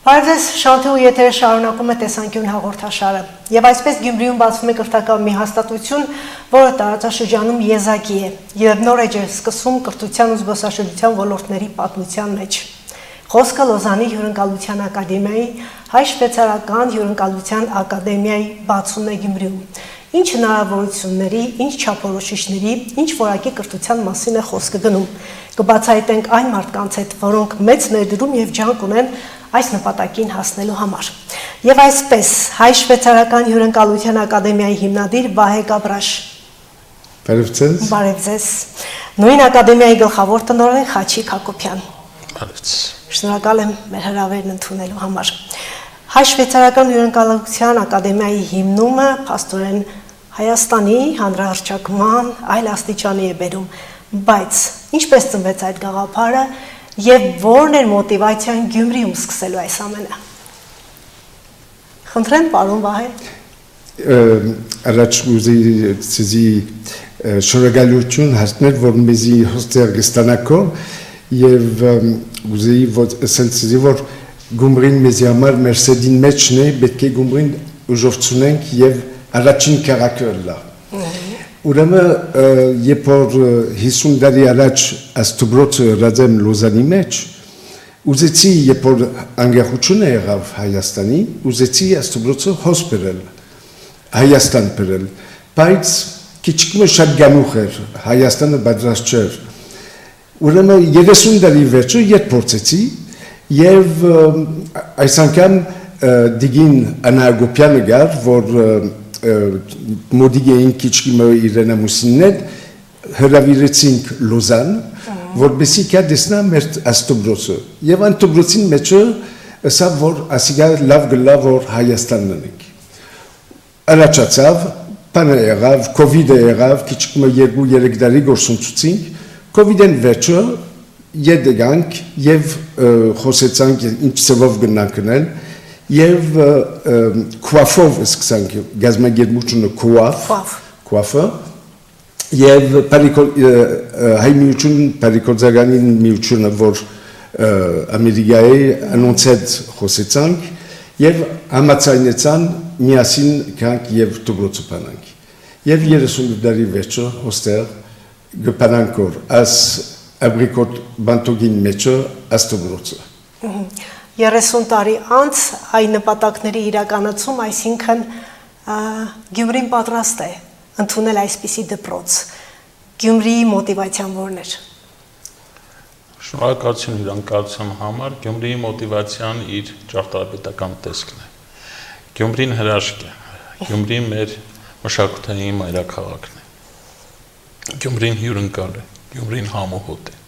Բարևձեզ, Շանթեու եթերը շարունակում է տեսանկյուն հաղորդաշարը եւ այսպես Գյումրիում բացվում է կրթական մի հաստատություն, որը տարածաշրջանում եզակի է եւ նոր էջ է սկսում կրթության ու զբոսաշրջության ոլորտների պատմության մեջ։ Խոսքը Լոզանի հյուրընկալության ակադեմիայի հայ շվեյցարական հյուրընկալության ակադեմիայի բացումն է Գյումրիում։ Ինչ հնարավորությունների, ինչ չափորոշիչների, ինչ որակի կրթության մասին է խոսքը գնում։ Կբացահայտենք այն մարդկանց հետ, որոնք մեծ ներդրում եւ ջանք ունեն այս նպատակին հասնելու համար։ Եվ այսպես հայ շվեյցարական հյուրընկալության ակադեմիայի հիմնադիր Վահե Գաբրաշ։ Բարևձեզ։ Բարևձեզ։ Նույն ակադեմիայի գլխավոր տնօրեն Խաչիկ Հակոբյան։ Բարևձեզ։ Շնորհակալ եմ մեր հրավերն ընդունելու համար։ Հայ շվեյցարական հյուրընկալության ակադեմիայի հիմնումը փաստորեն Հայաստանի հանրահռչակման այլ աստիճանի է բերում, բայց ինչպես ծնվեց այդ գաղափարը եւ որն էր մոտիվացիան Գյումրիում սկսելու այս ամենը։ Խնդրեմ, պարոն Վահե։ Առաջ ուզի շնորհակալություն հասնել, որ մեզի հոստեր գստանակով եւ ուզի որ Գյումրին մեզի համար մեր սեդին մեջն է, պետք է Գյումրին ուժովցնենք եւ առաջին քարակերլա։ Ուրեմն երբ որ 50 տարի առաջ աստուբրոցը ռադեմ Լոզանի մեջ, ուզեցի երբ որ անկախությունը եղավ Հայաստանի, ուզեցի աստուբրոցը հոսպերել, Հայաստան բերել, բայց քիչկը շատ գանուխ էր, Հայաստանը պատրաստ չէր։ Ուրեմն 30 տարի վերջը երբ փորձեցի եւ այս անգամ դիգին Անագոպյանը գար, որ մոդիգեին քիչկիմը իրենա մուսիններ հրավիրեցինք Լոզան, որբեսի կա դեսնա մեր աստուբրոցը։ Եվ աստուբրոցին մեջը ասավ, որ ասիգա լավ գլա, որ Հայաստանն ենք։ Առաջացավ, բանը եղավ, կովիդը եղավ, քիչկիմը 2-3 տարի գործունեությունք, կովիդեն վերջը յետեգանք եւ խոսեցանք ինչ ծավով գնանքնել եւ քուաֆով սկսանք գազագերմությունը քուաֆը եւ հայ միություն պարիկոձագանին միությունը որ ամերիկայի անոնցած խոսեցանք եւ համացանեցան միասին կանք եւ դուբրոցուպանանք եւ 30 տարի վերջը հոստեր գպանանքոր as Abricot բանտոգին մեջը աստուբրոցը։ 30 տարի անց այն նպատակների իրականացում, այսինքն Գյումրին պատրաստ է ընդունել այսպիսի դպրոց։ Գյումրիի մոտիվացիան որն էր։ Շնորհակալություն հյուրընկալության համար, Գյումրիի մոտիվացիան իր ճարտարապետական տեսքն է։ Գյումրին հրաշք է, Գյումրին մեր մշակութային մայրաքաղաքն է։ Գյումրին հյուրընկալ է, Գյումրին համոհոտ է։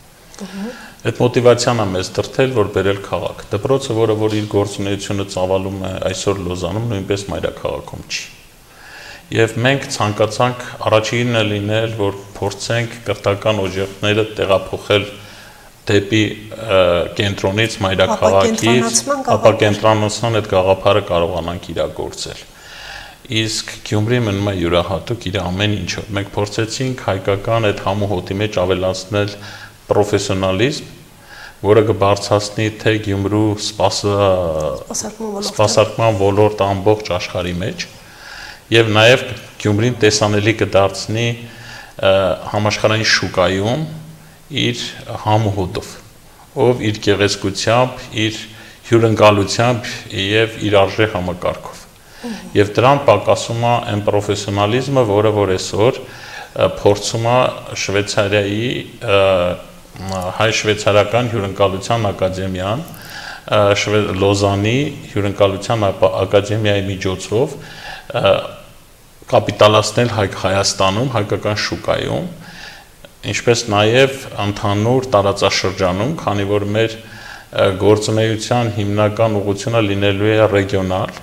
Այդ մոտիվացիան է մեզ դրդել, որ բերել քաղաք։ Դպրոցը, որ իր գործունեությունը ծավալում է այսօր Լոզանում, նույնպես մայրաքաղաքում չի։ Եվ մենք ցանկացանք առաջինը լինել, որ փորձենք կրթական օջախները տեղափոխել դեպի կենտրոնից մայրաքաղաքից, ապա կենտրոնացման այդ գաղափարը կարողանանք իրագործել։ Իսկ Գյումրի մնում է յուրահատուկ իր ամեն ինչով։ Մենք փորձեցինք հայկական այդ համոհոտի մեջ ավելացնել պրոֆեսիոնալիզմ, որը կբարձրացնի թե Գյումրու սպասարկման ոլորտը ամբողջ աշխարհի մեջ եւ նաեւ Գյումրին տեսանելի կդարձնի համաշխարհային շուկայում իր համոհոտով, ով իր գեղեցկությամբ, իր հյուրընկալությամբ եւ իր արժե համակարգով։ Եվ դրան պակասում է այն պրոֆեսիոնալիզմը, որը որ այսօր փորձում է Շվեյցարիայի հայ շվեյցարական հյուրընկալության ակադեմիան, Լոզանի հյուրընկալության ակադեմիայի միջոցով կապիտալացնել Հայաստանում, հայկական շուկայում, ինչպես նաև ընդհանուր տարածաշրջանում, քանի որ մեր գործունեության հիմնական ուղղությունը լինելու է ռեգիոնալ,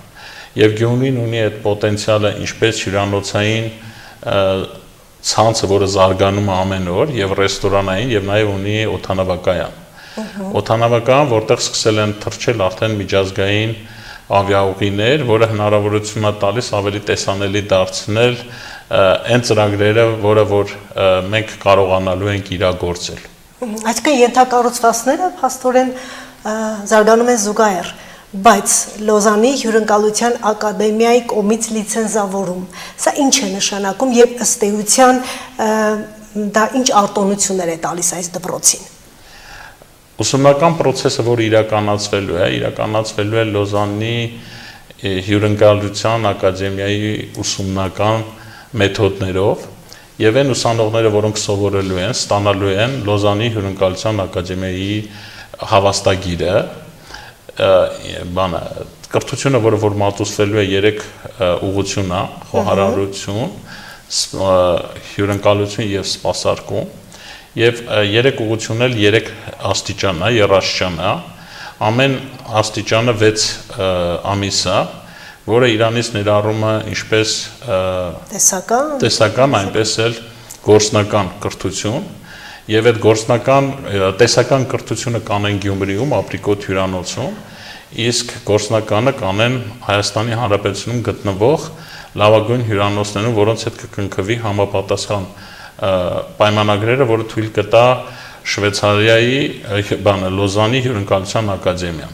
եւ Գյումրին ունի այդ պոտենցիալը ինչպես հյուրանոցային ցանցը, որը զարգանում է ամեն օր, եւ ռեստորանային, եւ նաեւ ունի օդանավակայան։ Օդանավակայան, որտեղ սկսել են թռչել արդեն միջազգային ավիաուղիներ, որը հնարավորություն է տալիս ավելի տեսանելի դարձնել այն ծրագրերը, որ մենք կարողանալու ենք իրագործել։ Այսինքն ենթակառուցվածքները փաստորեն զարգանում են զուգահեռ, բայց Լոզանի հյուրընկալության ակադեմիայի կողմից լիցենզավորում, սա ինչ է նշանակում եւ ըստ էության դա ինչ արտոնություններ է տալիս այս դպրոցին։ Ուսումնական process-ը, որ իրականացվելու է Լոզանի հյուրընկալության ակադեմիայի ուսումնական մեթոդներով, եւ այն ուսանողները, որոնք սովորելու են, ստանալու են Լոզանի հյուրընկալության ակադեմիայի հավաստագիրը, կրթությունը, որ մատուցվելու է 3 ուղղություն է, խոհարարություն, հյուրընկալություն եւ սպասարկում, եւ 3 ուղղությունն էլ 3 աստիճան է, երաշտյան է, ամեն աստիճանը 6 ամիս է, որը իրանից ներառում է ինչպես տեսական, այնպես էլ գործնական կրթություն, եւ այդ գործնական տեսական կրթությունը կանեն Գյումրիում, Ապրիկոտ հյուրանոցում, իսկ գործնականը կանեն Հայաստանի Հանրապետությունում գտնվող լավագույն հյուրանոցներում, որոնց հետ կկնքվի համապատասխան պայմանագրերը, որը թույլ կտա Շվեյցարիայի Լոզանի հյուրընկալության ակադեմիան,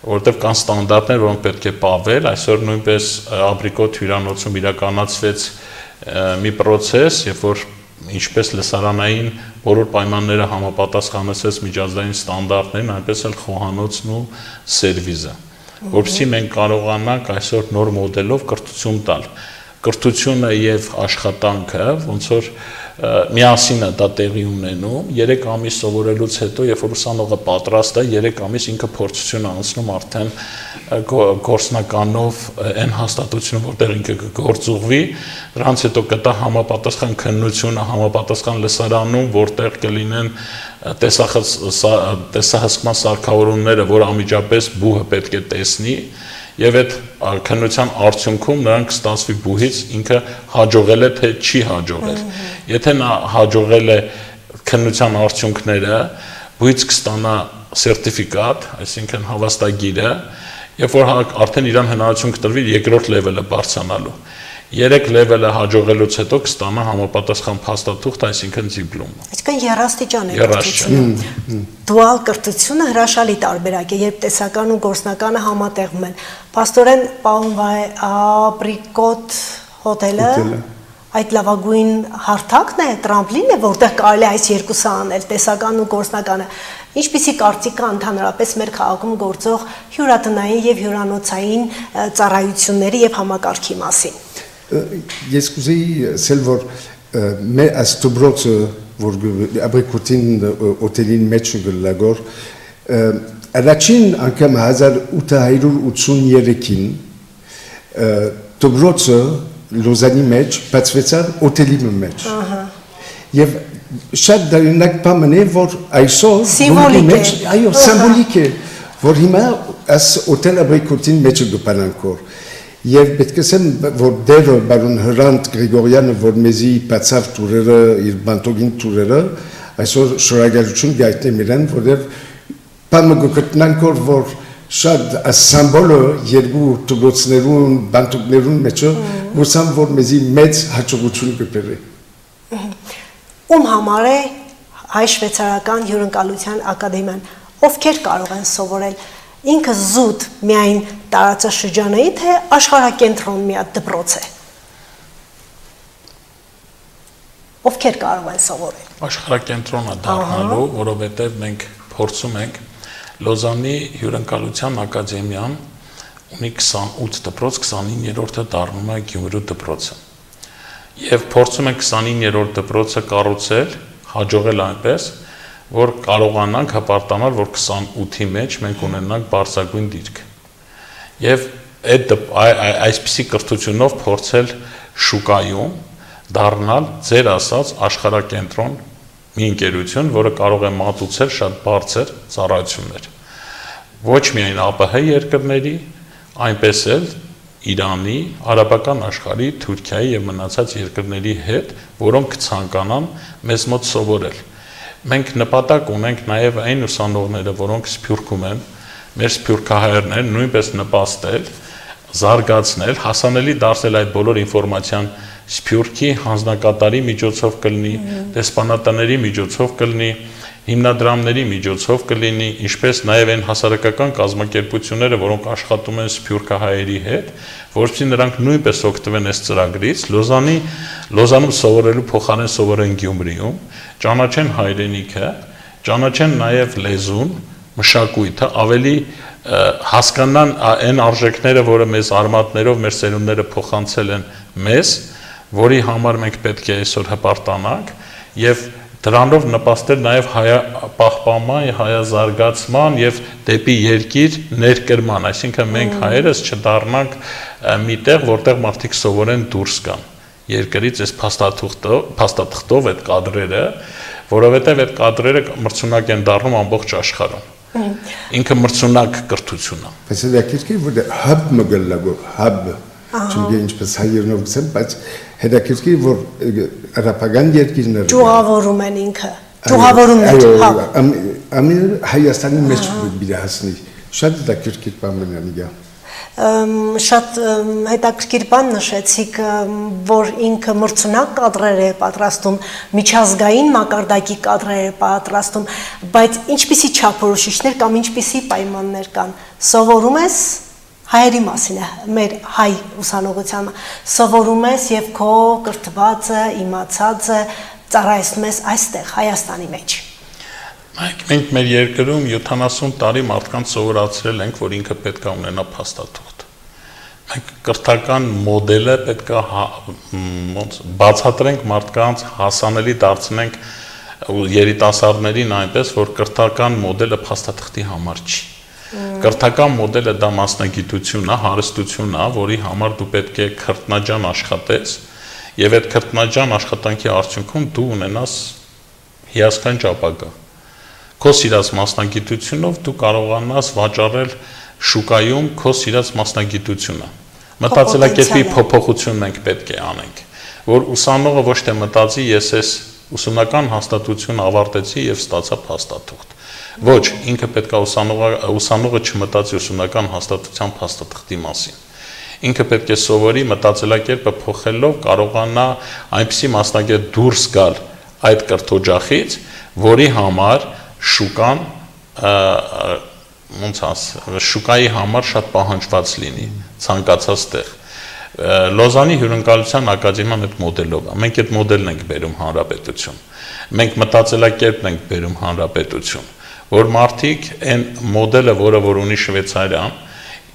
որտեղ կան ստանդարտներ, որոնք պետք է պահվել, այսօր նույնպես Ապրիկոտ հյուրանոցում իրականացվեց մի process, երբ որ ինչպես լսարանային բոլոր պայմանները համապատասխանեցվեց միջազգային ստանդարտներին, այնպես էլ խոհանոցն ու սերվիզը, որովհետեւ մենք կարողանանք այսօր նոր մոդելով կրթություն տալ։ Կրթությունը եւ աշխատանքը ոնց որ միասին է դա տեղի ունենում, 3 ամիս սովորելուց հետո, երբ որ ուսանողը պատրաստ է, 3 ամիս ինքը փորձություն անցնում արդեն գործնականով այն հաստատությունը, որտեղ ինքը կգործուղվի, դրանից հետո կտա համապատասխան քննությունը, համապատասխան լսարանում, որտեղ կլինեն տեսահսկման սարքավորումները, որ անմիջապես բուհը պետք է տեսնի, եւ այդ քննության արդյունքում նրան կստացվի բուհից ինքը հաջողել է թե չի հաջողել։ Եթե նա հաջողել է քննության արդյունքները, բուհից կստանա սերտիֆիկատ, այսինքն հավաստագիրը, երբ որ արդեն իրան հնարավորություն կտրվի երկրորդ լեվելը բարձրանալու։ 3 լեվելը հաջողելուց հետո կստանա համապատասխան փաստաթուղթ, այսինքն դիպլոմ։ Այսինքն երաստիճան է կրթությունը։ Դուալ կրթությունը հրաշալի տարբերակ է, երբ տեսական ու գործնականը համատեղվում են։ Փաստորեն պարոն Ապրիկոտ հոթելը այդ լավագույն հարթակն է, տրամպլինն է, որտեղ կարելի է այս երկուսը անել, տեսական ու գործնականը։ Ինչպիսի կարծիք կա ընդհանրապես մեր քաղաքում գործող հյուրատնային եւ հյուրանոցային ծառայությունների եւ համակարգի մասին։ Ես կուզեի ասել, որ մեր այս դպրոցը, որ Ապրիկոտին օտելին մեջ գլագոր, առաջին անգամ 1883-ին դպրոցը Լոզանի մեջ բացվեցավ օտելի մեջ։ Եվ շատ դարինակ բան է, որ այսօր սիմվոլիկ է, որ հիմա այս օտել Ապրիկոտին մեջ գտնանքոր։ Եվ պետք է ասեմ, որ դերը բարոն Հրանտ Գրիգորյանը, որ մեզի բացավ տուրերը, իր բանտոգին տուրերը, այսօր շնորհակալություն գայտնեմ իրեն, որտեղ բանը գտնանք որ շատ սիմվոլը երկու դպրոցներուն, բանտոգներուն մեջը, ուսամ որ մեզի մեծ հաջողություն կբերի։ Ում համար է հայ շվեյցարական հյուրընկալության ակադեմիան, ովքեր կարող են սովորել ինքը զուտ միայն տարածաշրջանային, թե աշխարհակենտրոն մի հատ դպրոց է։ Ովքեր կարող են սովորել։ Աշխարհակենտրոնը դառնալու, որովհետև մենք փորձում ենք Լոզանի հյուրընկալության ակադեմիան ունի 28 դպրոց, 29-րդը դառնում է Գյումրու դպրոցը։ Եվ փորձում ենք 29-րդ դպրոցը կառուցել, հաջողել այնպես, որ կարողանանք հպարտանալ, որ 28-ի մեջ մենք ունենանք բարձրագույն դիրք։ Եվ այսպիսի կրթությունով փորձել շուկայում դառնալ ձեր ասած աշխարհակենտրոն մի ընկերություն, որը կարող է մատուցել շատ բարձր ծառայություններ։ Ոչ միայն ԱՊՀ երկրների, այնպես էլ Իրանի, արաբական աշխարհի, Թուրքիայի եւ մնացած երկրների հետ, որոնք կցանկանան մեզ մոտ սովորել։ Մենք նպատակ ունենք նաեւ այն ուսանողները, որոնք Սփյուռքում են, մեր սփյուռքահայերներ նույնպես նպաստել, զարգացնել, հասանելի դարձնել այդ բոլոր ինֆորմացիան Սփյուռքի հանձնակատարի միջոցով կլինի, դեսպանատների միջոցով կլինի, հիմնադրամների միջոցով կլինի, ինչպես նաև այն հասարակական կազմակերպությունները, որոնք աշխատում են սփյուռքահայերի հետ, որովհետեւ նրանք նույնպես օգտվեն այս ծրագրից, Լոզանում սովորելու փոխարեն սովորեն Գյումրիում, ճանաչեն հայրենիքը, ճանաչեն նաև լեզուն, մշակույթը, ավելի հասկանան այն արժեքները, որը մեզ արմատներով մեր սերունդները փոխանցել են մեզ, որի համար մենք պետք է այսօր հպարտանանք եւ դրանով նպաստել նաև հայապահպանման, հայազարգացման եւ դեպի երկիր ներկրման, այսինքն մենք հայերս չդառնանք մի տեղ, որտեղ մարդիկ սովորեն դուրս գան երկրից այս փաստաթղթով այդ կադրերը, որովհետեւ այդ կադրերը մրցունակ են դառնում ամբողջ աշխարհում։ Ինքը մրցունակ կրթություն է։ Բայց դա քիչ որ հաբ մգլագով, հաբ Çünkü ինչպես հայերն ասեմ, բայց հետաքրքիր որ արաբական երկիրները ճյուղավորում են ինքը, ճյուղավորումներ, հա։ Ամեն Հայաստանի մեջ բիդի հասնի։ Շատ հետաքրքիր բան մնա։ Շատ հետաքրքիր բան նշեցիք, որ ինքը մրցունակ կադրեր է պատրաստում, միջազգային մակարդակի կադրեր է պատրաստում, բայց ինչպիսի չափորոշիչներ կամ ինչպիսի պայմաններ կան։ Սովորում ես հայերի մասին է, մեր հայ ուսանողությանը, սովորում ես և քո կրթվածը, իմացածը ծառայեցնում ես այստեղ, Հայաստանի մեջ։ Մենք մեր երկրում 70 տարի մարդկանց սովորացրել ենք, որ ինքը պետք է ունենա փաստաթուղթ։ Մենք կրթական մոդելը պետք է բացատրենք մարդկանց, հասանելի դարձնենք երիտասարդներին այնպես, որ կրթական մոդելը փաստաթղթի համար չի։ Կրթական մոդելը դա մասնագիտություն է, հարստություն է, որի համար դու պետք է քրտնաջան աշխատես, եւ այդ քրտնաջան աշխատանքի արդյունքում դու ունենաս հիասքանչ ապագա։ Քո սիրած մասնագիտությունով դու կարողանաս վաճառել շուկայում քո սիրած մասնագիտությունը։ Մտածելակերպի փոփոխություն մենք պետք է անենք, որ ուսանողը ոչ թե մտածի ես այս ուսումնական հաստատություն ավարտեցի եւ ստացա փաստաթուղթ։ Ոչ, ինքը պետք է ուսանողը չմտածի ուսումնական հաստատության փաստաթղթի մասին։ Ինքը պետք է սովորի մտածելակերպը փոխելով կարողանա այնպիսի մասնագետ դուրս գալ այդ կրթօջախից, որի համար շուկան շուկայի համար շատ պահանջված լինի, ցանկացած տեղ։ Լոզանի հյուրընկալության ակադեմիան այդ մոդելով է։ Մենք այդ մոդելն ենք բերում հանրապետություն։ Մենք մտածելակերպն ենք բերում հանրապետություն, որ մարդիկ այն մոդելը, որը որ ունի Շվեյցարիան,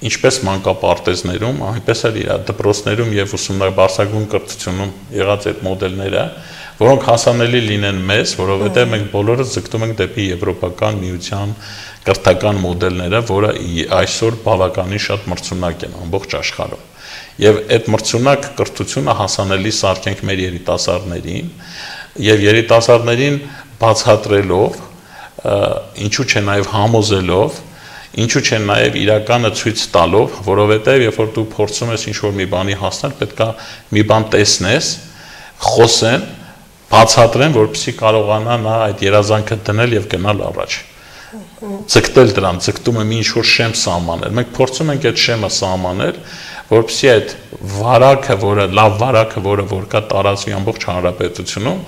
ինչպես մանկապարտեզներում, այնպես էլ իր դպրոցներում եւ ուսումնաբարձակում կրթությունում եղած այդ մոդելները, որոնք հասանելի լինեն մեզ, որովհետեւ մենք բոլորս ձգտում ենք դեպի եվրոպական միության կրթական մոդելները, որը այսօր բավականին շատ մրցունակ են ամբողջ աշխարհում։ Եվ այդ մրցունակ կրթությունը հասանելի սարքենք մեր երիտասարդներին եւ երիտասարդներին բացատրելով, ինչու՞ չէ նաեւ համոզելով, ինչու՞ չէ նաեւ իրականը ցույց տալով, որովհետեւ երբ որ դու փորձում ես ինչ-որ մի բանի հասնել, պետքա մի բան տեսնես, խոսեն, բացատրեն, որպեսզի կարողանա նա այդ երազանքը դնել եւ գնալ առաջ։ Ձգտել դրան, ձգտում եմ ինչ-որ շեմ սահմանել։ Մենք փորձում ենք այդ շեմը սահմանել, որպեսզի այդ վարակը, որը լավ վարակը, որը որ կա տարածվի ամբողջ հանրապետությունում,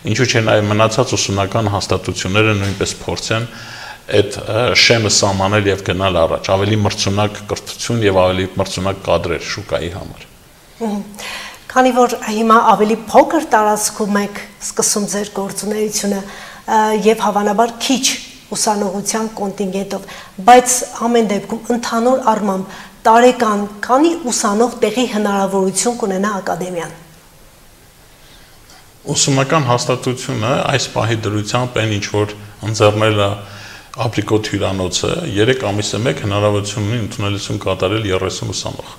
ինչու՞ չէ նաև մնացած ուսումնական հաստատությունները նույնպես փորձեն այդ շեմը սահմանել եւ գնալ առաջ, ավելի մրցունակ կրթություն եւ ավելի մրցունակ կադրեր շուկայի համար։ Քանի որ հիմա ավելի փոքր տարածքում եք սկսում ձեր գործունեությունը եւ հավանաբար քիչ ուսանողության կոնտինգենտով, բայց ամեն դեպքում ընդհանուր առմամբ տարեկան քանի ուսանող տեղի հնարավորություն կունենա ակադեմիան։ Ուսումնական հաստատությունը այս պահի դրությամբ այն ինչ որ ընձեռնել է Ապրիկոտ հյուրանոցը 3 ամիսը մեկ հնարավորություն ունի ընդունելություն կատարել 30 ուսանող։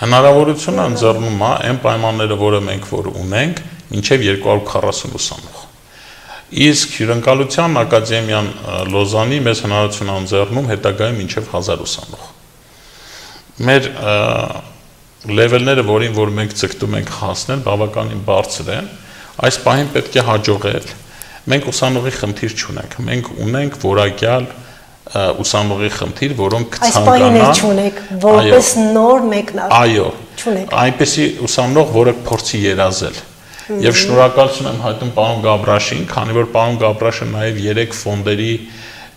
Հնարավորությունը ընձեռնում է այն պայմանները, որը մենք որ ունենք, մինչև 240 ուսանող։ Իսկ հյուրընկալության ակադեմիան Լոզանի մեզ հնարավորություն ընձեռնում հետագայում մինչև 1000 ուսանող։ Մեր լեվելները, որին որ մենք ցկտում ենք հասնել, բավականին բարձր են, այս պահին պետք է հաջողել։ Մենք ուսանողի խնդիր չունենք, մենք ունենք որակյալ ուսանողի խնդիր, որոնք Այս պահին չունեք, որպես նոր մեկնարկ։ Այո, չունեք։ այնպեսի ուսանող, որը փորձի երազել։ Եվ շնորհակալություն եմ հայտնում պարոն Գաբրաշին, քանի որ պարոն Գաբրաշը նաև 3 ֆոնդերի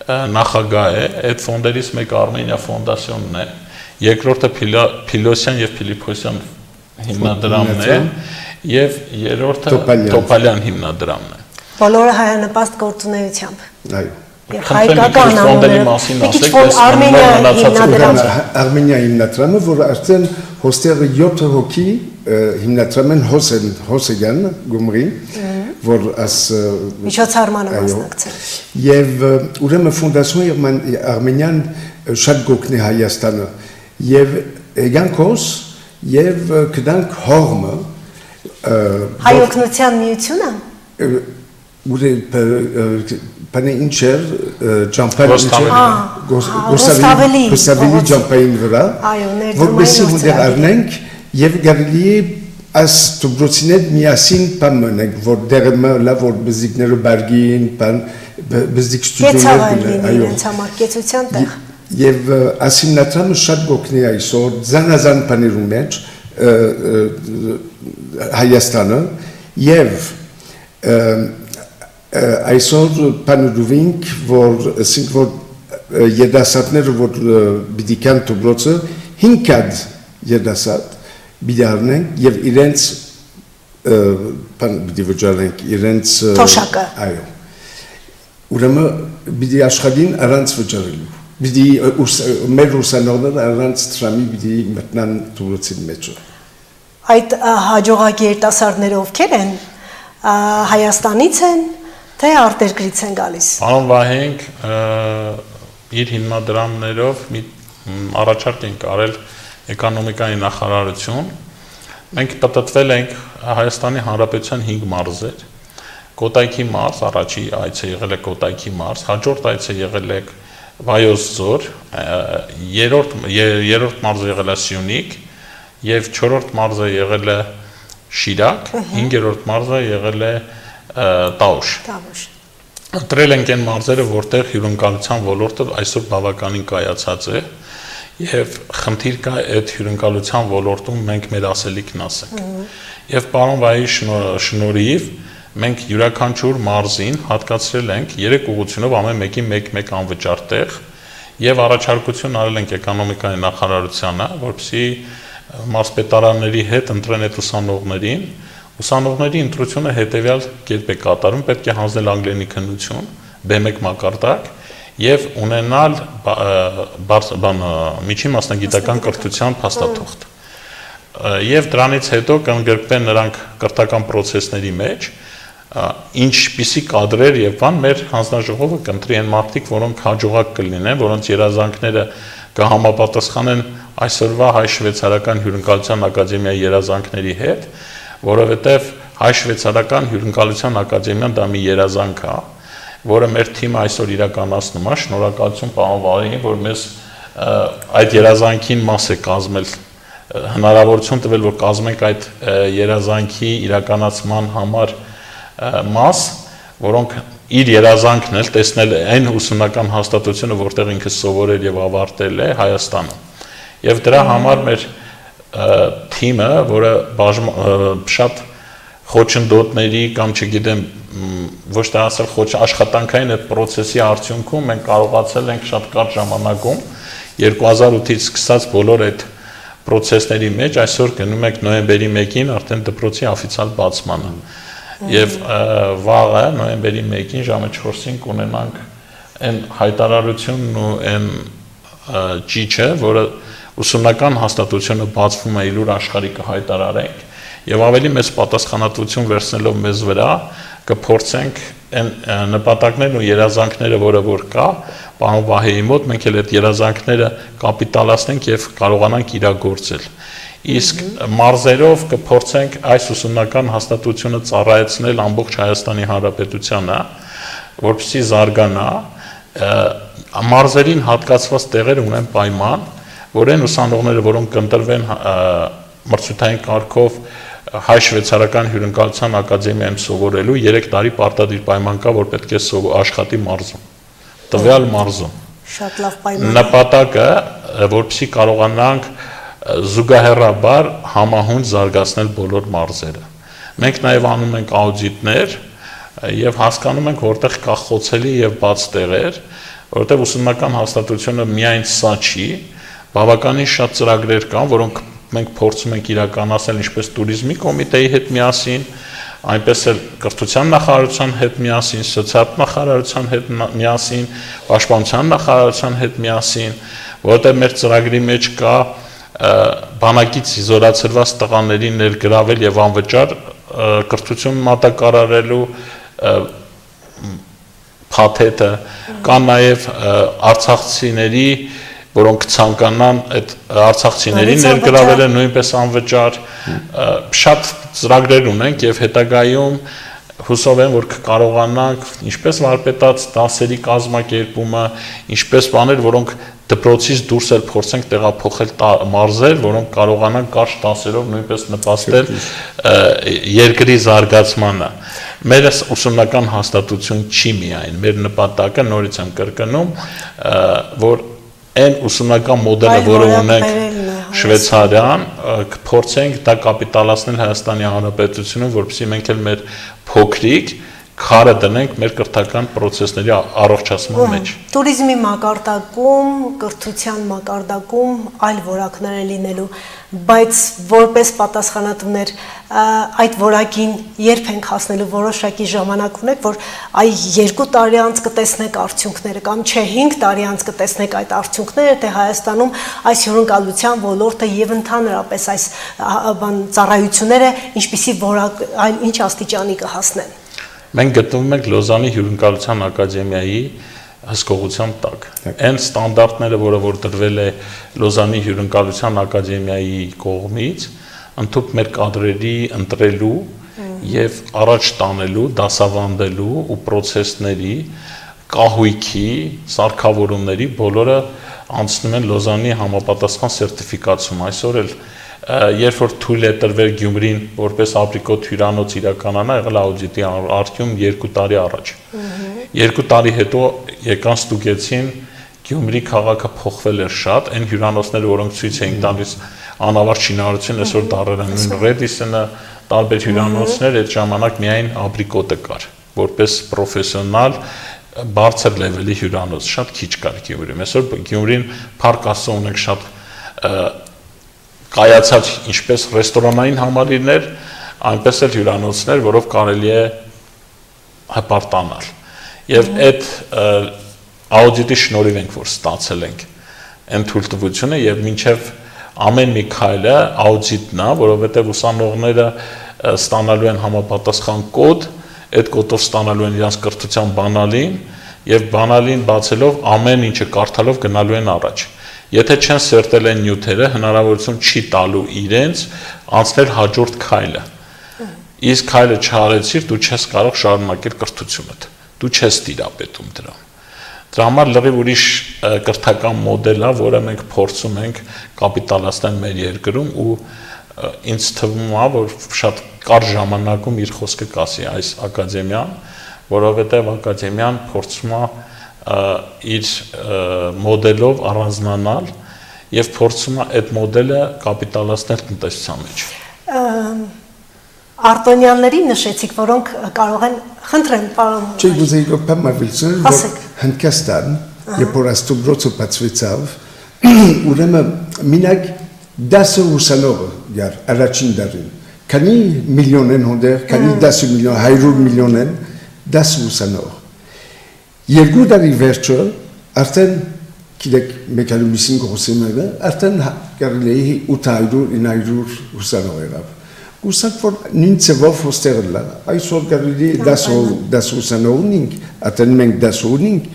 նախագահ է, այդ ֆոնդերից մեկը Արմենիա ֆոնդացիոնն է, երկրորդը Փիլոսյան եւ Փիլիփոսյան հիմնադրամն է, եւ երրորդը Տոպալյան հիմնադրամն է։ Բոլորը հայանպաստ գործունեությամբ։ Այո։ Եվ հայկական ֆոնդերի մասին ասեք, Արմենիա հիմնադրամը, որ արդեն հոստերը 7 հոգի հիմնադրամն Հոսեյան Գումրի, որ աս միջոցառմանը մասնակցել։ Եվ ուրեմն ֆոնդացիոն Արմենիան շատ գոքնի Հայաստանը եւ եգանքոս եւ կդանք հողմը հայօգնության միությունը ուրե Pane ինչեր ճամփային գոսավելի ճամփային վրա որպեսզի հունդեր առնենք եւ գարելի է as դուբրոցիներ միասին պամնենք որ դերմը լավ որ բզիկները բարգին բան բզիկ ստուդիոներ այո համակեցության տեղ եւ ասիմնատրամը շատ գոքնի այսօր զանազան բաներում մեջ Հայաստանը եւ այսօր պանուրվինք, որ ասենք որ երդասատները որ բիդիկան դուբրոցը 5 հատ երդասատ բիդարնենք եւ իրենց բան բիդիվջանենք իրենց թոշակը այո ուրեմն բիդի աշխատին առանց վճարելու բիդի մեր ուսանողները առանց տրամի բիդի մտնան դուբրոցի մեջ այդ հաջողակ երիտասարդները ովքեր են Հայաստանից են թե արտերկրից են գալիս։ Պարոն Վահենք իր հիմնադրամներով մի առաջարկ ենք արել էկոնոմիկայի նախարարություն։ Մենք պատտվել ենք Հայաստանի Հանրապետության 5 մարզեր։ Կոտայքի մարզ, առաջի այցը եղել է Կոտայքի մարզ, հաջորդ այցը եղել է Վայոց ձոր, երրորդ մարզը եղել է Սյունիք եւ 4-րդ մարզը եղել է Շիրակ, 5-րդ մարզը եղել է Տավուշ։ Ընտրել ենք այն մարզերը, որտեղ հյուրընկալության ոլորտը այսօր բավականին կայացած է եւ խնդիր կա այդ հյուրընկալության ոլորտում մենք մեր ասելիքն ասենք։ Եվ պարոն Վայի շնորհիվ մենք յուրաքանչյուր մարզին հատկացրել ենք 3 ուղղությունով ամեն մեկին 1-1 անվճար տեղ եւ առաջարկություն արել ենք էկոնոմիկայի նախարարությանը, որպեսզի մարզպետարանների հետ ընտրեն այդ ուսանողներին։ Ուսանողների ընտրությունը հետևյալ կերպ է կատարում, պետք է հանձնել անգլերենի քննություն, B1 մակարդակ եւ ունենալ միջին մասնագիտական կրթության փաստաթուղթ։ Եվ դրանից հետո կընդգրկվեն նրանք կրթական process-ների մեջ, ինչպիսի կադրեր եւ բան մեր հանձնաժողովը կընտրի այն մարդիկ, որոնք հաջողակ կլինեն, որոնց երազանքները կհամապատասխանեն այսօրվա հայ-շվեյցարական հյուրընկալության ակադեմիայի երազանքների հետ, որովհետև հայ-շվեյցարական հյուրընկալության ակադեմիան դա մի երազանք է, որը մեր թիմը այսօր իրականացնում է, շնորհակալություն պարոն Վարեին, որ մեզ այդ երազանքին մաս է կազմել, հնարավորություն տվել, որ կազմենք այդ երազանքի իրականացման համար մաս, որոնք իր երազանքն էլ տեսնել այն ուսումնական հաստատությունը, որտեղ ինքը սովորել եւ ավարտել է Հայաստանը։ Եվ դրա համար մեր թիմը, որը շատ խոչընդոտների կամ չգիտեմ ոչ թե ասել աշխատանքային այդ process-ի արդյունքում մենք կարողացել ենք շատ կարճ ժամանակում 2008-ից սկսած բոլոր այդ process-ների մեջ այսօր գնում ենք նոյեմբերի 1-ին արդեն դպրոցի օֆիցիալ բացմանը։ Եվ վաղը նոյեմբերի 1-ին ժամը 4-ին կունենանք այն հայտարարությունն ու այն ճիչը, որը ուսումնական հաստատությունը բացվում է իլուր աշխարհի կհայտարարենք եւ ավելի մեծ պատասխանատվություն վերցնելով մեզ վրա կփորձենք այն նպատակներն ու երազանքները, որը որ կա, պարոն Վահեի մոտ մենք էլ այդ երազանքները կապիտալացնենք եւ կարողանանք իրագործել։ Իսկ մարզերով կփորձենք այս ուսումնական հաստատությունը ծառայեցնել ամբողջ Հայաստանի Հանրապետությանը, որպեսզի զարգանա, մարզերին հատկացված տեղեր ունեն պայման, որ այն ուսանողները, որոնք կընտրվեն մրցութային կարգով հայ-շվեյցարական հյուրընկալության ակադեմիայում սովորելու 3 տարի պարտադիր պայման կա, որ պետք է աշխատի մարզում, տվյալ մարզում։ Շատ լավ պայման։ Նպատակը, որպեսզի կարողանանք զուգահեռաբար համահունչ զարգացնել բոլոր մարզերը։ Մենք նաև անում ենք աուդիտներ եւ հասկանում ենք, որտեղ կա խոցելի եւ բաց տեղեր, որտեղ ուսումնական հաստատությունը միայն սա չի, բավականին շատ ծրագրեր կան, որոնք մենք փորձում ենք իրականացնել ինչպես туриզմի կոմիտեի հետ միասին, այնպես էլ կրթության նախարարության հետ միասին, սոցիալ նախարարության հետ միասին, պաշտպանության նախարարության հետ միասին, որտեղ մեր ծրագրի մեջ կա բանակից իզոլացրված տղաների ներգրավել եւ անվճար կրթություն մատակարարելու փաթեթը, կա նաև արցախցիների, որոնք ցանկանան այդ արցախցիներին ներգրավելը նույնպես անվճար, շատ ծրագրեր ունենք եւ հետագայում հուսով եմ, որ կկարողանանք ինչպես վարպետաց դասերի կազմակերպումը, ինչպես բաներ, որոնք դպրոցից դուրս էլ փորձենք տեղափոխել մարզեր, որոնք կարողանան կարճ դասերով նույնպես նպաստել երկրի զարգացմանը։ Մեր ուսումնական հաստատություն չի միայն, մեր նպատակը նորից եմ կրկնում, որ այն ուսումնական մոդելը, որը ունենք Շվեյցարիան, կփորձենք դա կապիտալացնել Հայաստանի Հանրապետությունում, որպեսզի մենք էլ մեր փոքրիկ քարը դնենք մեր կրթական process-ների առողջացման մեջ։ Туриզմի մակարդակում, կրթության մակարդակում այլ որակներ են լինելու, բայց որպես պատասխանատուներ այդ որակին երբ ենք հասնելու, որոշակի ժամանակ ունեք, որ այ 2 տարի անց կտեսնեք արդյունքները կամ չէ 5 տարի անց կտեսնեք այդ արդյունքները, թե Հայաստանում այս հյուրընկալության ոլորտը եւ ընդհանրապես այս ծառայությունները ինչպիսի որակ, ինչ աստիճանի կհասնեն։ Մենք գտնվում ենք Լոզանի հյուրընկալության ակադեմիայի հսկողության տակ։ Այն ստանդարտները, որ դրվել է Լոզանի հյուրընկալության ակադեմիայի կողմից, ընդհանուր մեր կադրերի ընտրելու եւ առաջ տանելու, դասավանդելու ու process-ների, կահույքի, սարքավորումների բոլորը անցնում են Լոզանի համապատասխան սերտիֆիկացում։ Այսօր էլ երբ որ թույլ է տրվել Գյումրին որպես ապրիկոտ հյուրանոց իրականանա, եղել աուդիտի արդյունքում 2 տարի առաջ։ 2 տարի հետո եկան ստուգեցին Գյումրի քաղաքը փոխվել էր շատ, այն հյուրանոցները, որոնք ցույց էին տալիս անավարտ շինարարություն, այսօր դարել են նույն Redison-ը, տարբեր հյուրանոցներ, այդ ժամանակ միայն ապրիկոտը կար, որպես պրոֆեսիոնալ բարձր լեվելի հյուրանոց, շատ քիչ կար Գյումրիում։ Այսօր Գյումրին փառք Աստծո ունենք շատ կայացած ինչպես ռեստորանային համալիրներ, այնպես էլ հյուրանոցներ, որով կարելի է հպարտանալ։ Եվ այդ աուդիտի շնորհիվ ենք, որ ստացել ենք այն թույլտվությունը եւ մինչեւ ամեն մի քայլը աուդիտն է, որովհետեւ ուսանողները ստանալու են համապատասխան կոդ, այդ կոդով ստանալու են իրենց կրթության բանալին եւ բանալին բացելով ամեն ինչը կարդալով գնալու են առաջ։ Եթե չեն սերտել են նյութերը, հնարավորություն չի տալու իրենց անցնել հաջորդ քայլը։ Իսկ քայլը չարեցիր, դու չես կարող շարունակել կրթությունդ։ Դու չես տիրապետում դրան։ Դրա համար լրիվ ուրիշ կրթական մոդել է, որը մենք փորձում ենք կապիտալացնել մեր երկրում ու ինձ թվում է, որ շատ կարճ ժամանակում իր խոսքը կասի այս ակադեմիան, որովհետև ակադեմիան փորձում է իր մոդելով առանձնանալ եւ փորձում է այդ մոդելը կապիտալացնել տնտեսության մեջ։ Արտոնյանների նշեցիք, որոնք կարող են խնդրեմ, պարոն։ Չէ, գուցե կփամավիլցն, որ Հնդկաստան, երբ որ Աստուբրոցը բացվեցավ, ուրեմն մինակ 10 ուսանողը դար առաջին դարին։ Քանի միլիոն են հոդեր, քանի 10 միլիոն, 100 միլիոն են 10 ուսանող։ 2 տարի վերջը արդեն գիտեք մեքանումիսին գործումները արդեն կարելի է 800-900 ուսանող եղավ։ Ուսանք որ նույն ծավալ հոստերլա այսօր կարելի է 10 ուսանող ունենք, արդեն մենք 10 ունենք,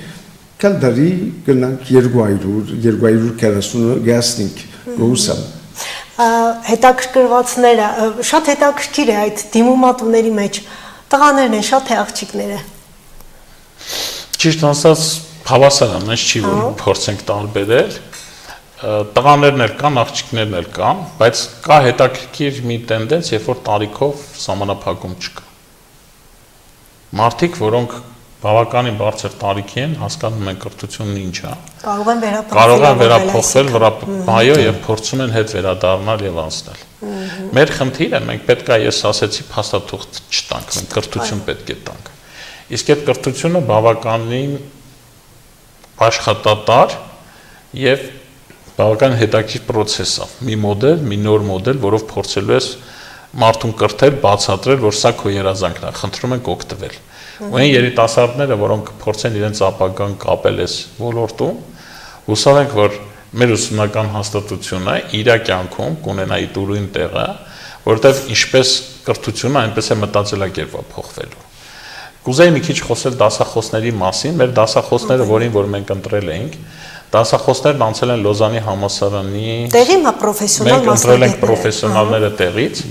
կան դարի գնանք 200-240 գասնիկ գուսամ։ Հետաքրքրվածները շատ հետաքրքիր է այդ դիմումատուների մեջ տղաներն են շատ թե աղջիկները։ Ճիշտ ասած, հավասարապես չի որ փորձենք տարբերել, տղաներն էլ կան, աղջիկներն էլ կան, բայց կա հետաքրքիր մի տենդենց, երբ որ տարիքով սահմանափակում չկա։ Մարդիկ, որոնք բավականին բարձր տարիքի են, հասկանում են կրթությունն ինչ է։ Կարող են վերափոխվել, այո, եւ փորձում են հետ վերադառնալ եւ անցնել։ Մեր խնդիրը մենք պետք է, ես ասեցի, փաստաթուղթ չտանք, մենք կրթություն պետք է տանք։ Իսկ այդ կրթությունը բավականին աշխատատար եւ բավական հետաքրքիր process է։ Մի մոդել, մի նոր մոդել, որով փորձելու ես մարդուն կրթել, բացատրել, որ սա քո երազանքն է, խնդրում ենք օգտվել։ Ու այն երիտասարդները, որոնք փորձեն իրենց ապագան կապել այս ոլորտում, հուսով ենք, որ մեր ուսումնական հաստատությունը իր կյանքում կունենա իր ուրույն տեղը, որտեղ ինչպես կրթությունը, այնպես է մտածելակերպը փոխվելու։ Կուզեի մի քիչ խոսել դասախոսների մասին, մեր դասախոսները, որին որ մենք ընտրել էինք, դասախոսներն անցել են Լոզանի համալսարանի տեղի պրոֆեսիոնալ մենք ընտրել ենք պրոֆեսիոնալները տեղից,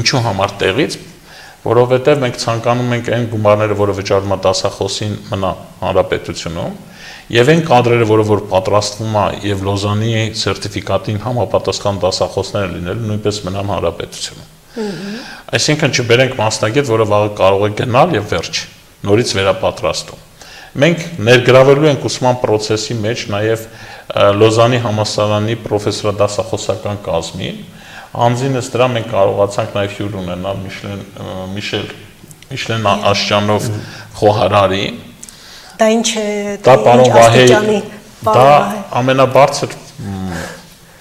ինչու համար տեղից, որովհետև մենք ցանկանում ենք այն գումարները, որը վճարվում է դասախոսին մնա հանրապետությունում, եւ այն կադրերը, որը որ պատրաստվում է եւ Լոզանի սերտիֆիկատին համապատասխան դասախոսները լինելու, նույնպես մնան հանրապետությունում։ Այսինքն չբերենք մասնագետ, որը վաղը կարող է գնալ եւ վերջ, նորից վերապատրաստում։ Մենք ներգրավելու ենք ուսման process-ի մեջ նաեւ Լոզանի համալսարանի պրոֆեսորադասախոսական կազմին, անձինս դրա մենք կարողացանք նաեւ հյուր ունենալ Միշլեն Աշճանով խոհարարի։ Դա ինչ է, դա պարոն Վահեի, դա ամենաբարձր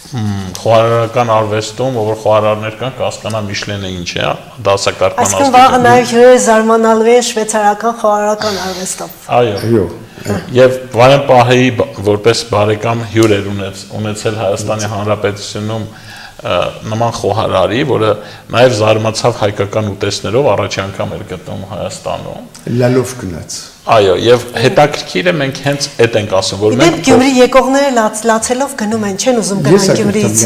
խոհարարական արվեստում, որ խոհարարներ կան, կհասկանա Միշլենը ինչ է, դասակարգման աստիճան։ Այսինքն վաղը նաև հյուրերը զարմանալու են շվեյցարական խոհարարական արվեստով։ Այո։ Եվ Վահեն Պահեի որպես բարեկամ հյուր էր ունեցել Հայաստանի Հանրապետությունում նման խոհարարի, որը նաև զարմացավ հայկական ուտեստներով, առաջ անգամ էր գտնում Հայաստանում։ Լալով գնաց։ Այո, եւ հետաքրքիրը մենք հենց այդ ենք ասում, որ մենք Գյումրի եկողները լացելով գնում են, չեն ուզում գնալ Գյումրիից։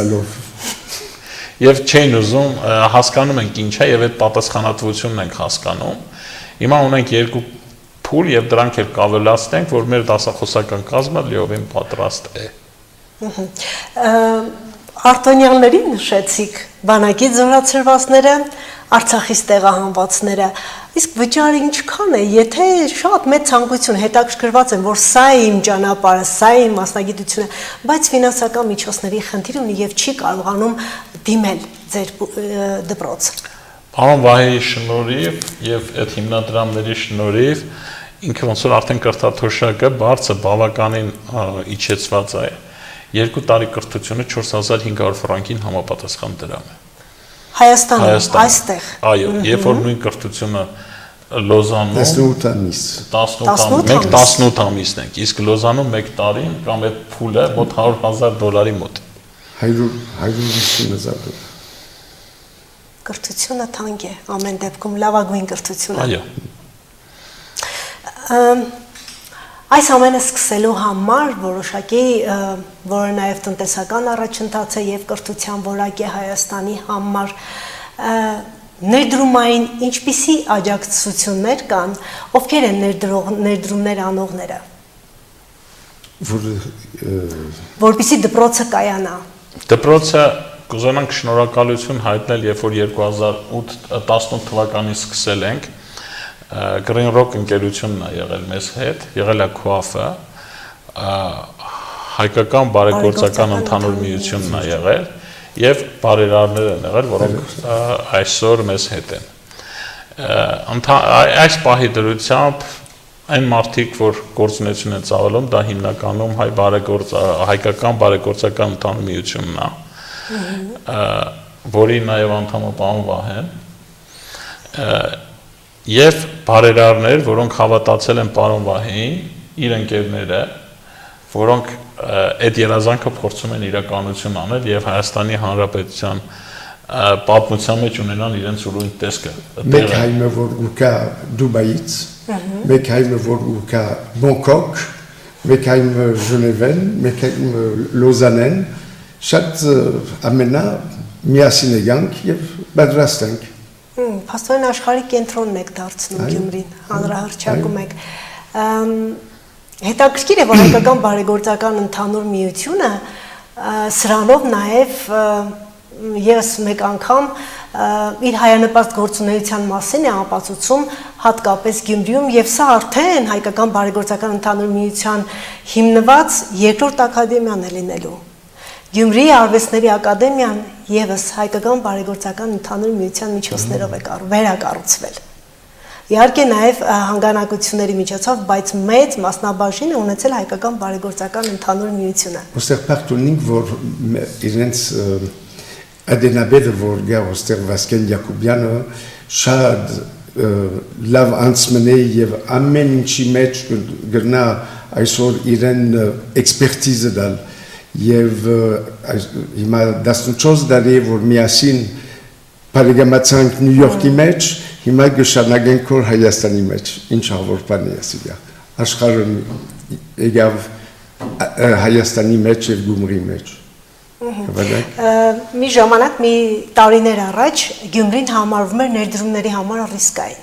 Եվ չեն ուզում, հասկանում ենք ինչ է եւ այդ պատասխանատվությունն ենք հասկանում։ Հիմա ունենք երկու փուլ եւ դրանք էլ կավելացնենք, որ մեր դասախոսական կազմը լիովին պատրաստ է։ Արտոնյաններին նշեցիք, բանակից զորացրվածները, Արցախից տեղահանվածները, իսկ վճարը ինչքան է, եթե շատ մեծ ցանկություն հետաքրքրված են, որ սա է իմ ճանապարհը, սա է իմ մասնագիտությունը, բայց ֆինանսական միջոցների խնդիր ունի եւ չի կարողանում դիմել ձեր դպրոցը։ Պարոն Վահեի շնորհիվ եւ այդ հիմնադրամների շնորհիվ ինքը ոնց որ արդեն կրթաթոշակը բարձր բավականին իջեցված է։ 2 տարի կրթությունը 4500 ֆրանկին համապատասխան դրամ է։ Հայաստանում, այստեղ։ Այո, երբ որ նույն կրթությունը Լոզանում 18 ամիս։ 18 մենք 18 ամիսն ենք, իսկ Լոզանում 1 տարին կամ այդ փուլը մոտ $100,000 մոտ։ 150,000 դոլար։ Կրթությունը թանկ է, ամեն դեպքում լավագույն կրթությունը։ Այո։ Այս ամենը սկսելու համար որոշակի, որը նաև տնտեսական առաջընթաց է եւ կրթության որակ է Հայաստանի համար, ներդրումային ինչպիսի աջակցություններ կան, ովքեր են ներդրումներ անողները, որպեսզի դպրոցը կայանա։ Դպրոցը կուզենանք շնորհակալություն հայտնել, երբ որ 2018 թվականին սկսել ենք, Green Rock ընկերությունն է եղել մեզ հետ, եղել է KOAF-ը, հայկական բարեգործական ընդհանուր միությունն է եղել եւ բարերարներ են եղել, որոնք այսօր մեզ հետ են։ Այս պահի դրությամբ այն մարդիկ, որ գործունեություն են ծավալում, դա հիմնականում հայկական բարեգործական ընդհանուր միությունն է, որի նաեւ անդամ է պարոն Վահեն, եւ բարերարներ, որոնք հավատացել են պարոն Վահեին, իր ընկերները, որոնք այդ երազանքը փորձում են իրականություն անել եւ Հայաստանի Հանրապետության պատմության մեջ ունենան իրենց ուրույն տեսքը։ Մեկ հայմը որ ուկա Դուբայից, մեկ հայմը որ ուկա Բանգկոկ, մեկ հայմը Ժնևեն, մեկ հայմը Լոզանեն, շատ ամենա միասին եկանք եւ պատրաստ ենք։ Փաստորեն աշխարհի կենտրոնն եք դարձնում Գյումրին, հանրահռչակում եք։ Հետաքրքիր է, որ հայկական բարեգործական ընդհանուր միությունը Սրանով նաև ես մեկ անգամ իր հայանպաստ գործունեության մասին է ապացուցում հատկապես Գյումրիում եւ սա արդեն հայկական բարեգործական ընդհանուր միության հիմնված երկրորդ ակադեմիան է լինելու։ Գյումրիի արվեստների ակադեմիան եւս հայկական բարեգործական ընդհանուր միության միջոցներով է վերակառուցվել։ Իհարկե նաև հանգանակությունների միջոցով, բայց մեծ մասնաբաժին է ունեցել հայկական բարեգործական ընդհանուր միությունը։ Ոստեղ պարտունինք, որ իրենց ադենաբերը, որ գա ոստեղ Վասկեն Յակոբյանը շատ լավ անցմն է եւ ամեն ինչի մեջ գրնա այսօր իրեն էքսպերտիզը դալ եւ հիմա 14 տարի որ միասին բարեգամացանք Նյու Յորքի մեջ, հիմա գշանագենք որ Հայաստանի մեջ, ինչ ավոր բան է ասիգա։ Աշխարհում եկավ Հայաստանի մեջ եւ Գյումրի մեջ։ Մի ժամանակ, մի տարիներ առաջ Գյումրին համարվում էր ներդրումների համար ռիսկային։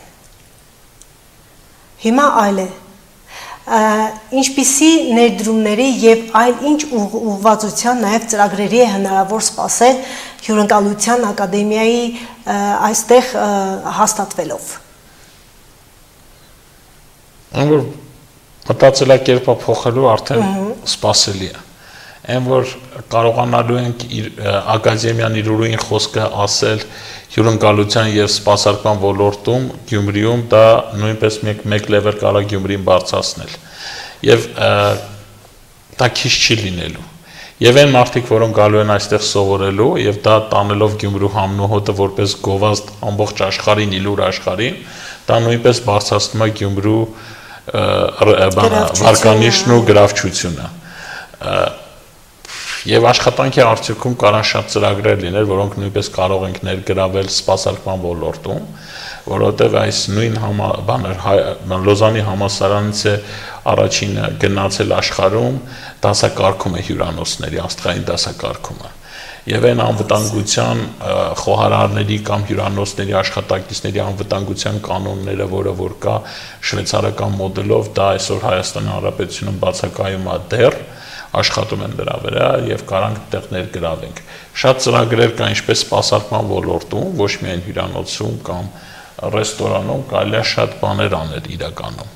Հիմա այլ է։ Ինչպիսի ներդրումների եւ այլ ինչ ուղղվածության նաեւ ծրագրերի է հնարավոր սպասել Հյուրընկալության ակադեմիայի այստեղ հաստատվելով։ Որ մտածելակերպը փոխելու արդեն սպասելի է։ Այն որ կարողանալու ենք ակադեմիան իր ուրույն խոսքը ասել հյուրընկալության եւ սպասարկման ոլորտում Գյումրիում դա նույնպես մեկ level կարող Գյումրին բարձրացնել եւ դա քիչ չի լինելու եւ այն մարդիկ որոնք գալու են այստեղ սովորելու եւ դա տանելով Գյումրու համնուհոտը որպես գովազդ ամբողջ աշխարհին իլուր աշխարհին դա նույնպես բարձրացնում է Գյումրու վարկանիշն ու գրավչությունը Եվ աշխատանքի արդյունքում կարան շատ ծրագրեր լինել, որոնք նույնպես կարող ենք ներգրավել սպասարկման ոլորտում, որովհետև այս նույն Լոզանի համալսարանից է առաջինը գնացել աշխարհում դասակարգում է հյուրանոցների, աստղային դասակարգումը։ Եվ այն անվտանգության խոհարարների կամ հյուրանոցների աշխատակիցների անվտանգության կանոնները, որը որ կա շվեյցարական մոդելով, դա այսօր Հայաստանի Հանրապետությունում բացակայում է դեռ աշխատում են դրա վրա եւ կարանք տեղ ներգրավենք։ Շատ ծրագրեր կա ինչպես սպասարկման ոլորտում, ոչ միայն հյուրանոցում կամ ռեստորանում, կարելի է շատ բաներ անել իրականում։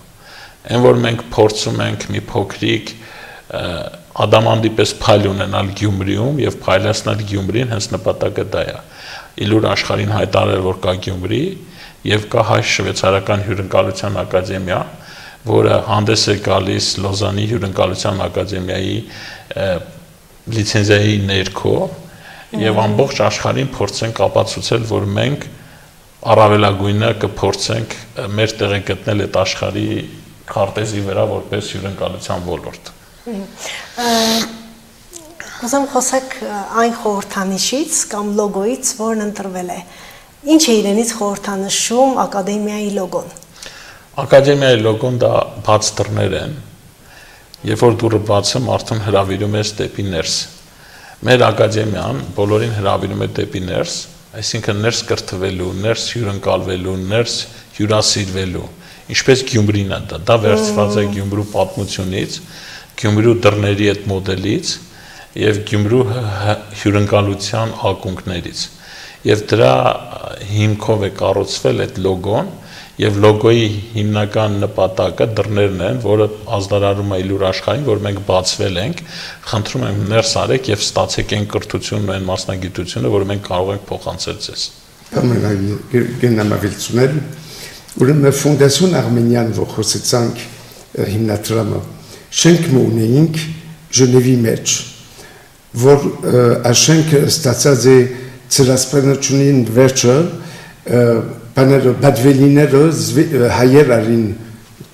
Այն որ մենք փորձում ենք մի փոքրիկ ադամանդի պես փայլ ունենալ Գյումրիում եւ փայլացնել Գյումրին, հենց նպատակը դա է։ Իլուր աշխարհին հայտարարել որ կա Գյումրի եւ կա հայ-շվեյցարական հյուրընկալության ակադեմիա, որը հանդես է գալիս Լոզանի հյուրընկալության ակադեմիայի լիցենզիայի ներքո եւ ամբողջ աշխարհին փորձենք ապացուցել, որ մենք առավելագույնը կփորձենք մեր տեղը գտնել այդ աշխարհի քարտեզի վրա որպես հյուրընկալության ոլորտ։ Ուզում խոսեք այն խորհրդանիշից կամ լոգոից, որն ընտրվել է։ Ինչ է իրենից խորհրդանշում ակադեմիայի լոգոն։ Ակադեմիայի լոգոն դա բաց դռներ են, երբ որ դուռը բացում արդեն հրավիրում ես դեպի ներս։ Մեր ակադեմիան բոլորին հրավիրում է դեպի ներս, այսինքն ներս կրթվելու, ներս հյուրընկալվելու, ներս հյուրասիրվելու, ինչպես Գյումրին է դա վերցված է Գյումրու պատմությունից, Գյումրու դռների այդ մոդելից եւ Գյումրու հյուրընկալության ակունքներից։ Եվ դրա հիմքով է կառուցվել այդ լոգոն Եվ լոգոյի հիմնական նպատակը դռներն են, որը ազդարարում է իլուր աշխարհին, որ մենք բացվել ենք, խնդրում եմ ներս արեք եւ ստացեք այն կրթությունն ու այն մասնագիտությունը, որը մենք կարող ենք փոխանցել ձեզ։ Գնամավիլցունել, ուրեմն ֆոնդացիոն արմենյան ողոսեցանք հիմնադրամը շենք ունեինք Ժնևի մեջ, որ աշխենքը ստացած է ծրասպանությունին վերջը Բաները բադվելիները հայեր արին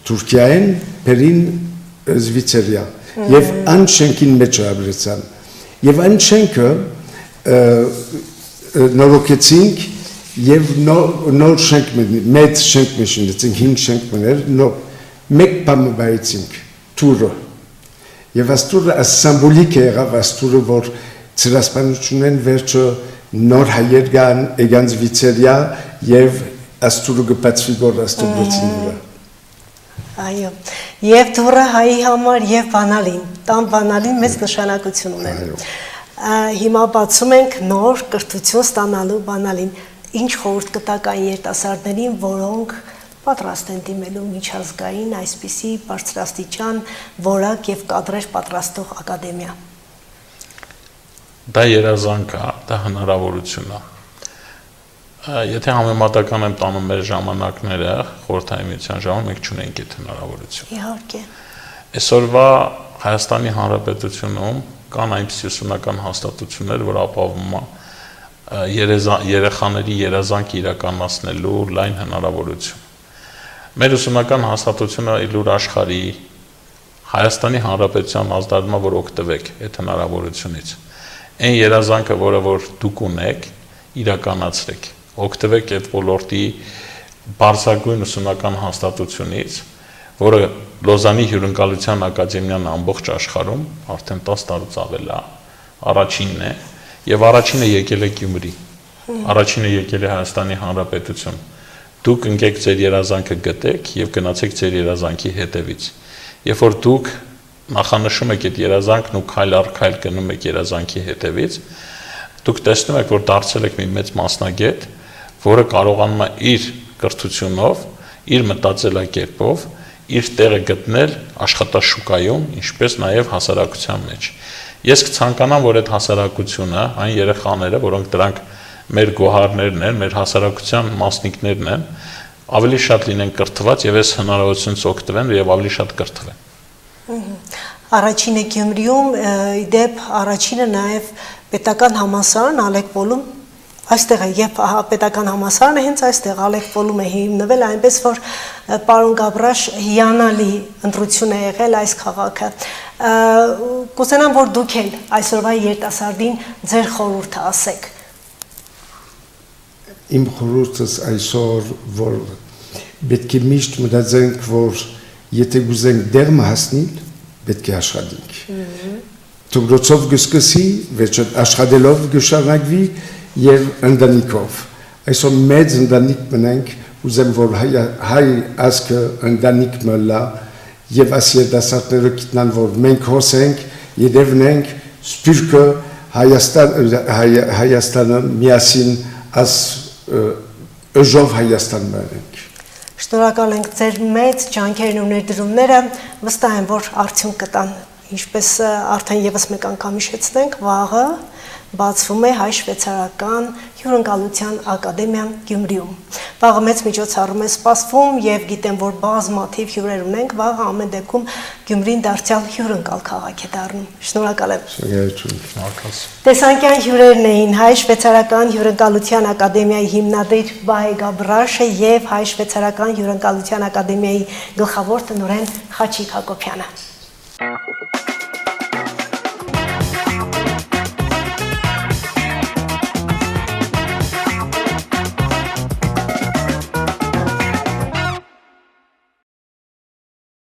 Թուրքիային, բերին Զվիցերիա եւ այն շենքին մեջ ապրեցան։ Եվ այն շենքը նորոգեցինք եւ նոր շենք մեծ շենք մշնեցինք 5 շենք մներ, մեկ բան բայեցինք տուրը։ Եվ աստուրը սիմվոլիկ է եղավ աստուրը, որ ծրասպանությունն վերջը նոր հայեր կան եկան Զվիցերիա եւ աստուրը գպացվի գոր աստուբրոցին վրա։ Այո, եւ դուրը հայի համար եւ բանալին, տան բանալին մեծ նշանակություն ունեն։ Հիմա բացում ենք նոր կրթություն ստանալու բանալին։ Ինչ խորհուրդ կտաք այն երիտասարդներին, որոնք պատրաստ են դիմելու միջազգային այսպիսի բարձրաստիճան որակ եւ կադրեր պատրաստող ակադեմիա։ Դա երազանք է, դա հնարավորություն է։ Եթե համեմատական եմ տանում մեր ժամանակները, խորհրդային միության ժամանակ մենք չունենք այդ հնարավորությունը։ Իհարկե։ Այսօրվա Հայաստանի Հանրապետությունում կան այնպիսի ուսումնական հաստատություններ, որ ապահովում է երեխաների երազանք իրականացնելու լայն հնարավորություն։ Մեր ուսումնական հաստատությունը իլուր աշխարհի Հայաստանի Հանրապետության ազդարում է, որ օգտվեք այդ հնարավորությունից։ Այն երազանքը, որը որ դուք ունեք, իրականացրեք։ Օգտվեք այդ ոլորտի բարձրագույն ուսումնական հաստատությունից, որը Լոզանի հյուրընկալության ակադեմիան ամբողջ աշխարհում արդեն 10 տարուց ավել է, առաջինն է, եւ առաջինը եկել է Գյումրի, առաջինը եկել է Հայաստանի Հանրապետություն։ Դուք ընկեք ձեր երազանքը գտեք եւ գնացեք ձեր երազանքի հետևից։ Երբ որ դուք նախանշում եք այդ երազանքն ու քայլ առ քայլ գնում եք երազանքի հետևից, դուք տեսնում եք, որ դարձել եք մի մեծ մասնագետ, որը կարողանում է իր կրթությունով, իր մտածելակերպով իր տեղը գտնել աշխատաշուկայում, ինչպես նաև հասարակության մեջ։ Ես կցանկանամ, որ այդ հասարակությունը, այն երեխաները, որոնք դրանք մեր գոհարներն են, մեր հասարակության մասնիկներն են, ավելի շատ լինեն կրթված եւ այս հնարավորությունից օգտվեն եւ ավելի շատ կրթվեն։ Առաջինը Գյումրիում, իդեպ առաջինը նաև պետական համալսարան Ալեկպոլում այստեղ է, եւ պետական համալսարանը հենց այստեղ Ալեկպոլում է հիմնվել, այնպես որ պարոն Գաբրաշ հիանալի ընտրություն է եղել այս քաղաքը։ Կուզենամ, որ դուք էլ այսօրվա երիտասարդին ձեր խորհուրդը ասեք։ Իմ խորհուրդս այսօր, որ պետք է միշտ մտածենք, որ եթե գուզենք դերմը հասնել, պետք է աշխատենք։ Դպրոցով գսկսի, վերջ աշխատելով գշարունակվի եւ ընտանիքով։ Այսօր մեծ ընտանիք մնանք, ուզեմ որ հայ ազգը ընտանիք մլա եւ այս երիտասարդները գիտնան, որ մենք հոսենք, յետևնենք սպիրկը Հայաստանը միասին as Øžov Հայաստան մնանք։ Շնորհակալ ենք ձեր մեծ ջանքերն ու ներդրումները, վստահ եմ, որ արդյունք կտան, ինչպես արդեն եւս մեկ անգամ հիշեցնենք, վաղը բացվում է հայ-շվեյցարական հյուրընկալության ակադեմիան Գյումրիում։ Վաղը մեծ միջոցառում է սպասվում եւ գիտեմ, որ բազմաթիվ հյուրեր ունենք, վաղը ամեն դեպքում Գյումրին դարձյալ հյուրընկալ քաղաք է դառնում։ Շնորհակալ եմ։ Շնորհակալ։ Տեսանկյան հյուրերն էին հայ-շվեյցարական հյուրընկալության ակադեմիայի հիմնադիր Վահե Գաբրաշը եւ հայ-շվեյցարական հյուրընկալության ակադեմիայի գլխավոր տնօրեն Խաչիկ Հակոբյանը։